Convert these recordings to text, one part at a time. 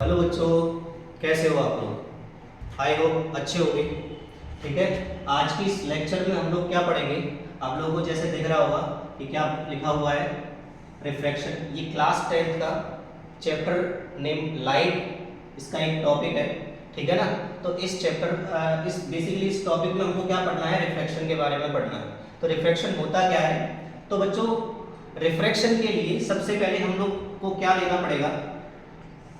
Hello बच्चों, कैसे हो आप लोग? आई होप अच्छे होंगे। ठीक है, आज की इस लेक्चर में हम लोग क्या पढ़ेंगे? आप लोगों को जैसे दिख रहा होगा कि क्या लिखा हुआ है, रिफ्रैक्शन। ये क्लास 10th का चैप्टर नेम लाइट, इसका एक टॉपिक है। ठीक है ना? तो इस चैप्टर इस बेसिकली इस टॉपिक में हमको क्या पढ़ना है? रिफ्रैक्शन के बारे में पढ़ना है। तो रिफ्रैक्शन होता क्या है? तो बच्चों, रिफ्रैक्शन के लिए सबसे पहले हम लोग को क्या लेना पड़ेगा?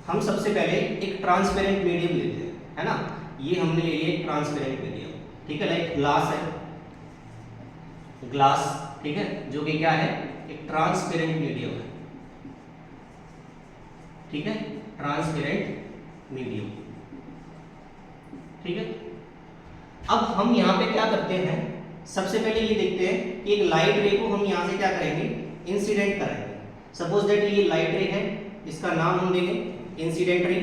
हम सबसे पहले एक ट्रांसपेरेंट मीडियम लेते हैं, है ना? ये हमने ले लिया एक ट्रांसपेरेंट मीडियम। ठीक है, लाइक ग्लास है, ग्लास। ठीक है, जो कि क्या है? एक ट्रांसपेरेंट मीडियम है। ठीक है, ट्रांसपेरेंट मीडियम। ठीक है, अब हम यहाँ पे क्या करते हैं? सबसे पहले ये देखते हैं कि एक लाइट रे को हम यहाँ से क्या करेंगे? इंसिडेंट करेंगे। सपोज दैट ये लाइट रे है, इसका नाम हम देंगे इंसिडेंट रे।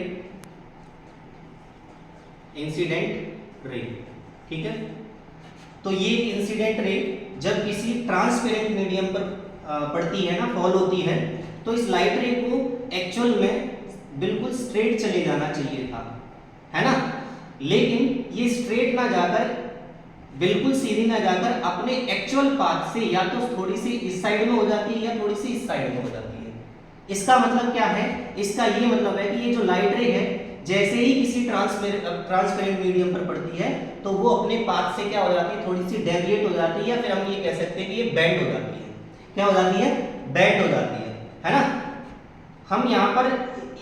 इंसिडेंट रे, ठीक है। तो ये इंसिडेंट रे जब किसी ट्रांसपेरेंट मीडियम पर पड़ती है ना, फॉल होती है, तो इस लाइट रे को एक्चुअल में बिल्कुल स्ट्रेट चले जाना चाहिए था, है ना? लेकिन ये स्ट्रेट ना जाकर, बिल्कुल सीधी ना जाकर अपने एक्चुअल पाथ से या तो थोड़ी सी इस साइड में हो जाती है या थोड़ी सी इस साइड में हो जाती है। इसका मतलब क्या है? इसका ये मतलब है कि ये जो लाइट रे है, जैसे ही किसी ट्रांसपेरेंट मीडियम पर पड़ती है तो वो अपने पाथ से क्या हो जाती है? थोड़ी सी डेविएट हो जाती है, या फिर हम ये कह सकते हैं कि ये बेंड हो जाती है। क्या हो जाती है? बेंड हो जाती है ना? हम यहाँ पर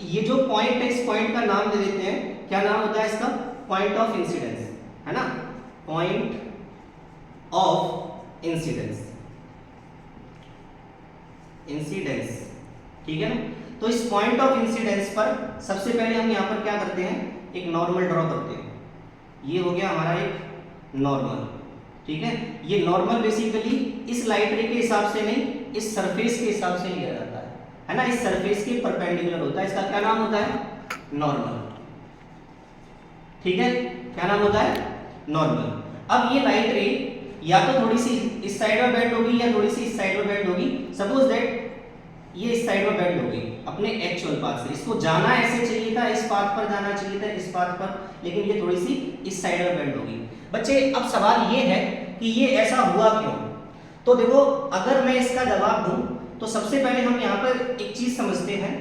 ये जो पॉइंट है, इस पॉइंट का नाम दे देते हैं, क्या नाम होता है इसका? पॉइंट ऑफ इंसिडेंस, है ना? Point of incidence, incidence. ठीक है ना? तो इस पॉइंट ऑफ इंसिडेंस पर सबसे पहले हम यहाँ पर क्या करते हैं? एक नॉर्मल ड्रॉ करते हैं। ये हो गया हमारा एक नॉर्मल। ठीक है, ये नॉर्मल बेसिकली इस लाइट रे के हिसाब से नहीं, इस सरफेस के हिसाब से लिया जाता है ना? इस सरफेस के परपेंडिकुलर होता है। इसका क्या नाम होता है? नॉर्मल। ठीक है, क्या नाम होता है? नॉर्मल। अब ये लाइट रे या तो थोड़ी सी इस साइड में बेंड होगी या थोड़ी सी इस साइड में बेंड होगी। सपोज दैट ये इस साइड में बेंड हो गई अपने एक्चुअल पाथ से। इसको जाना ऐसे चाहिए था, इस पाथ पर जाना चाहिए था, इस पाथ पर, लेकिन ये थोड़ी सी इस साइड में बेंड हो गई। बच्चे, अब सवाल ये है कि ये ऐसा हुआ क्यों? तो देखो, अगर मैं इसका जवाब दूं तो सबसे पहले हम यहाँ पर एक चीज समझते हैं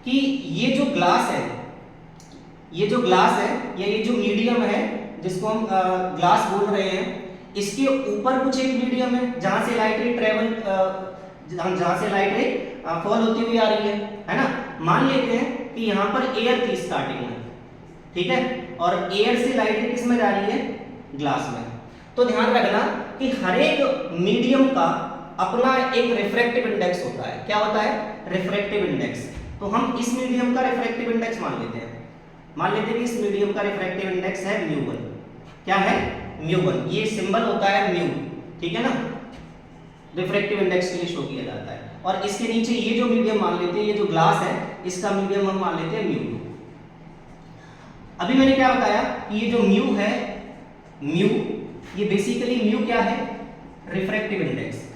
कि ये जो ग्लास है, ये जो ग्लास है या ये जो मीडियम है जिसको हम ग्लास बोल रहे हैं, इसके ऊपर कुछ एक मीडियम है जहां से लाइट रे ट्रेवल, जहां से लाइट रे फॉल होती हुई आ रही है ना? मान लेते हैं कि यहाँ पर एयर थी स्टार्टिंग में, ठीक है, और एयर से लाइट रे किस में जा रही है? ग्लास में। तो ध्यान रखना कि हर एक मीडियम का अपना एक रिफ्रैक्टिव इंडेक्स होता है। क्या होता है? Refractive index. तो हम इस मीडियम का रिफ्रैक्टिव इंडेक्स मान लेते हैं। मान लेते हैं कि इस मीडियम का रिफ्रैक्टिव इंडेक्स है μ1। क्या है? μ1। ये सिंबल होता है म्यू, ठीक है ना? रिफ्रैक्टिव इंडेक्स के लिए शो किया जाता है। और इसके नीचे ये जो मीडियम मान लेते हैं, ये जो ग्लास है, इसका मीडियम हम मान लेते हैं μ2। अभी मैंने क्या बताया कि ये जो म्यू है, म्यू, ये बेसिकली म्यू क्या है? Refractive index.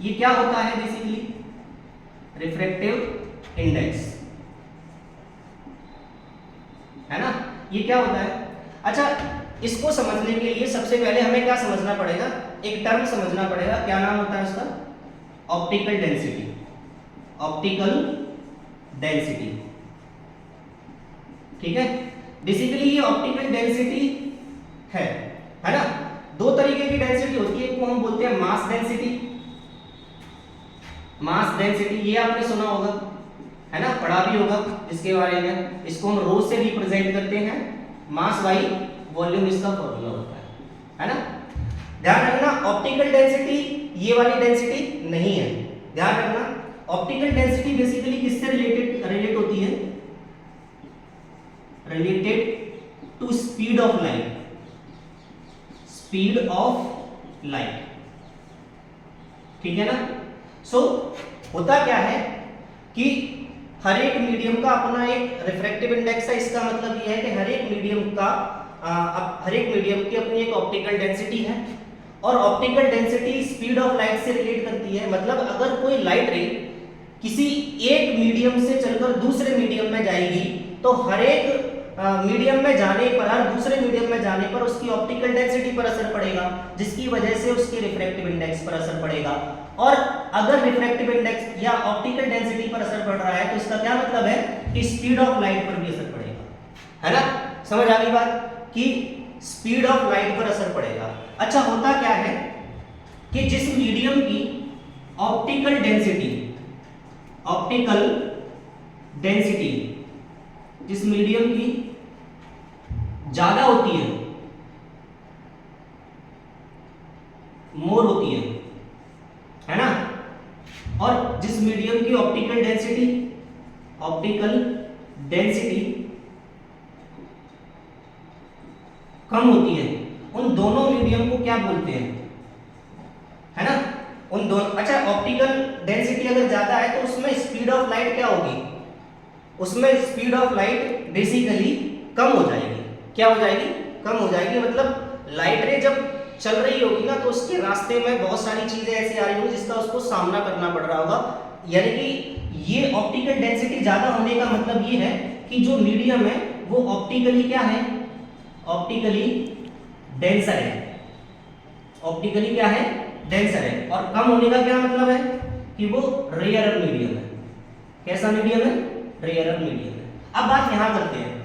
ये क्या होता है बेसिकली? रिफ्रैक्टिव इंडेक्स, है ना? ये क्या होता है? अच्छा, इसको समझने के लिए सबसे पहले हमें क्या समझना पड़ेगा? एक टर्म समझना पड़ेगा। क्या नाम होता है उसका? Optical density. ऑप्टिकल डेंसिटी, ठीक है। बेसिकली ये ऑप्टिकल डेंसिटी है ना? दो तरीके की डेंसिटी होती है। एक को हम बोलते हैं मास डेंसिटी। मास डेंसिटी ये आपने सुना होगा, है ना? पढ़ा भी होगा इसके बारे में। इसको हम रो से रिप्रेजेंट करते हैं, मास बाई वॉल्यूम इसका फॉर्मूला होता है ना? ध्यान रखना, ऑप्टिकल डेंसिटी ये वाली डेंसिटी नहीं है। ध्यान रखना, ऑप्टिकल डेंसिटी बेसिकली किससे रिलेट होती है? Related to speed of light. Speed of light, ठीक है ना? सो होता क्या है कि हर एक मीडियम का अपना एक रिफ्रैक्टिव इंडेक्स है। इसका मतलब यह है कि हर एक मीडियम का हर एक मीडियम की अपनी एक ऑप्टिकल डेंसिटी है, और optical density speed of light से रिलेट करती है। मतलब अगर कोई लाइट रे किसी एक मीडियम से चलकर दूसरे मीडियम में जाएगी तो तो हर एक मीडियम में जाने पर, हर दूसरे मीडियम में जाने पर उसकी ऑप्टिकल डेंसिटी पर असर पड़ेगा, जिसकी वजह से उसके रिफ्रैक्टिव इंडेक्स पर असर पड़ेगा। और अगर रिफ्रैक्टिव इंडेक्स या ऑप्टिकल डेंसिटी पर असर पड़ रहा है तो इसका क्या मतलब है कि स्पीड ऑफ लाइट पर भी असर पड़ेगा, है ना। समझ आ गई बात कि स्पीड ऑफ लाइट पर असर पड़ेगा। अच्छा, होता क्या है कि जिस मीडियम की ऑप्टिकल डेंसिटी जिस मीडियम की ज्यादा होती है, मोर होती है ना, और जिस मीडियम की ऑप्टिकल डेंसिटी कम होती है, उन दोनों मीडियम को क्या बोलते हैं, है ना, उन दोनों। अच्छा, ऑप्टिकल डेंसिटी अगर ज्यादा है तो उसमें स्पीड ऑफ लाइट क्या होगी, उसमें स्पीड ऑफ लाइट बेसिकली कम हो जाएगी। क्या हो जाएगी? कम हो जाएगी। मतलब लाइट रे जब चल रही होगी ना तो उसके रास्ते में बहुत सारी चीजें ऐसी आ रही होंगी जिसका उसको सामना करना पड़ रहा होगा। यानी कि ये ऑप्टिकल डेंसिटी ज्यादा होने का मतलब ये है कि जो मीडियम है वो ऑप्टिकली क्या है, ऑप्टिकली डेंसर है, ऑप्टिकली क्या है, डेंसर है। और कम होने का क्या मतलब है कि वो रेयरर मीडियम है। कैसा मीडियम है? रेयरर मीडियम है। अब बात यहां करते हैं।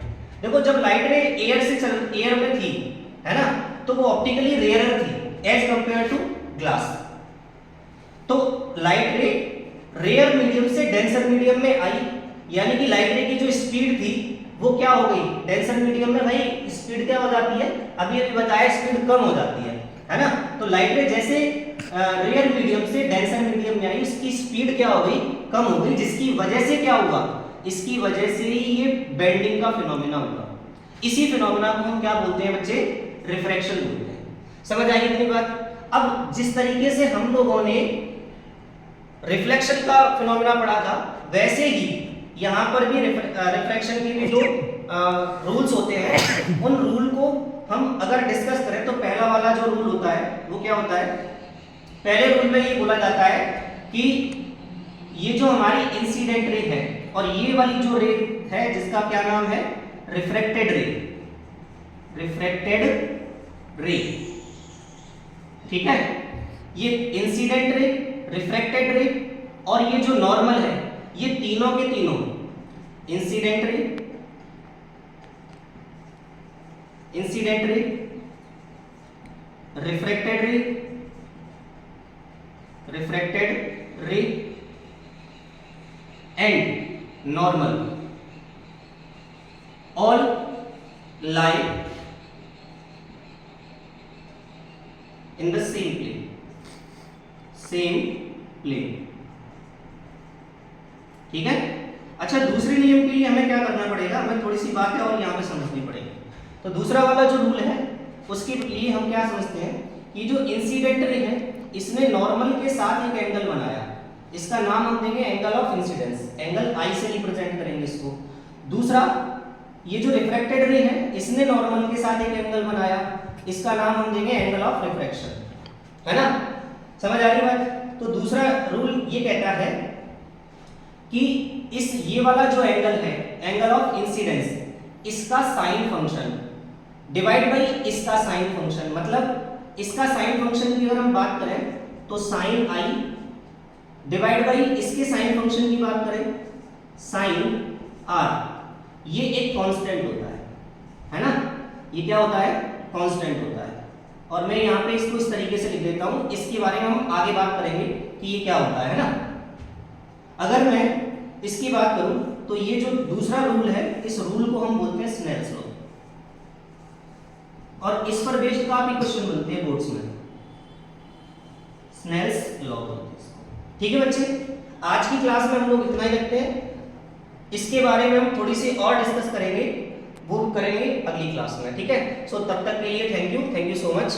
देखो, जब लाइट रे एयर में थी, है ना, तो वो ऑप्टिकली रेयरर थी एज कंपेयर टू ग्लास। तो लाइट रे रेयर मीडियम से डेंसर मीडियम में आई, यानी कि लाइट रे की जो स्पीड थी वो क्या हो गई, डेंसर मीडियम में भाई स्पीड क्या हो जाती है, अभी बताया, स्पीड कम हो जाती है ना। तो लाइट रे जैसे रेयर मीडियम से डेंसर मीडियम में आई, उसकी स्पीड क्या हो गई, कम हो गई, जिसकी वजह से क्या हुआ, इसकी वजह से ये बेंडिंग का फिनोमेना हुआ। इसी फिनोमेना को हम क्या बोलते हैं बच्चे, रिफ्रैक्शन बोलते हैं। समझ आई इतनी बात। अब जिस तरीके से हम लोगों ने रिफ्लेक्शन का फिनोमेना पढ़ा था, वैसे ही यहाँ पर भी रिफ्रैक्शन के भी जो रूल्स होते हैं, उन रूल को हम अगर डिस्कस करें तो पहला वाला जो रूल होता है वो क्या होता है, पहले रूल में ये बोला जाता है कि ये जो हमारी इंसिडेंट रे है और ये वाली जो रे है जिसका क्या नाम है, रिफ्रैक्टेड रे, ठीक है। ये इंसिडेंट रे, रिफ्रैक्टेड रे और ये जो नॉर्मल है, ये तीनों के तीनों, इंसिडेंट रे, रिफ्रैक्टेड रे and normal all lie in the same plane, ठीक है। अच्छा, दूसरे नियम के लिए हमें क्या करना पड़ेगा, हमें थोड़ी सी बात है और यहाँ पे समझनी पड़ेगी। तो दूसरा वाला जो रूल है उसके लिए हम क्या समझते हैं कि जो इंसिडेंट रे है इसने नॉर्मल के साथ एक एंगल बनाया, इसका नाम हम देंगे एंगल ऑफ इंसिडेंस, एंगल आई से रिप्रेजेंट करेंगे इसको। दूसरा, ये जो रिफ्रैक्टेड रे है इसने नॉर्मल के साथ एक एंगल बनाया, इसका नाम हम देंगे एंगल ऑफ रिफ्रैक्शन, है ना। समझ आ रही बात। तो दूसरा रूल ये कहता है कि ये वाला जो एंगल है, एंगल ऑफ इंसिडेंस, इसका साइन फंक्शन डिवाइड बाई इसका साइन फंक्शन, मतलब इसका साइन फंक्शन की अगर हम बात करें तो साइन आई डिवाइड बाई इसके साइन फंक्शन की बात करें साइन आर, ये एक कांस्टेंट होता है ना। ये क्या होता है, कांस्टेंट होता है। और मैं यहाँ पे इसको इस तरीके से लिख देता हूँ, इसके बारे में हम आगे बात करेंगे कि ये क्या होता है ना। अगर मैं इसकी बात करूं तो ये जो दूसरा रूल है, इस रूल को हम बोलते हैं स्नेल्स लॉ, और इस पर बेस्ड काफी क्वेश्चन बनते हैं बोर्ड्स में, स्नेल्स लॉ बोलते हैं इसको। ठीक है बच्चे, आज की क्लास में हम लोग इतना ही रखते हैं। इसके बारे में हम थोड़ी सी और डिस्कस करेंगे, वो करेंगे अगली क्लास में, ठीक है। सो तब तक के लिए थैंक यू सो मच।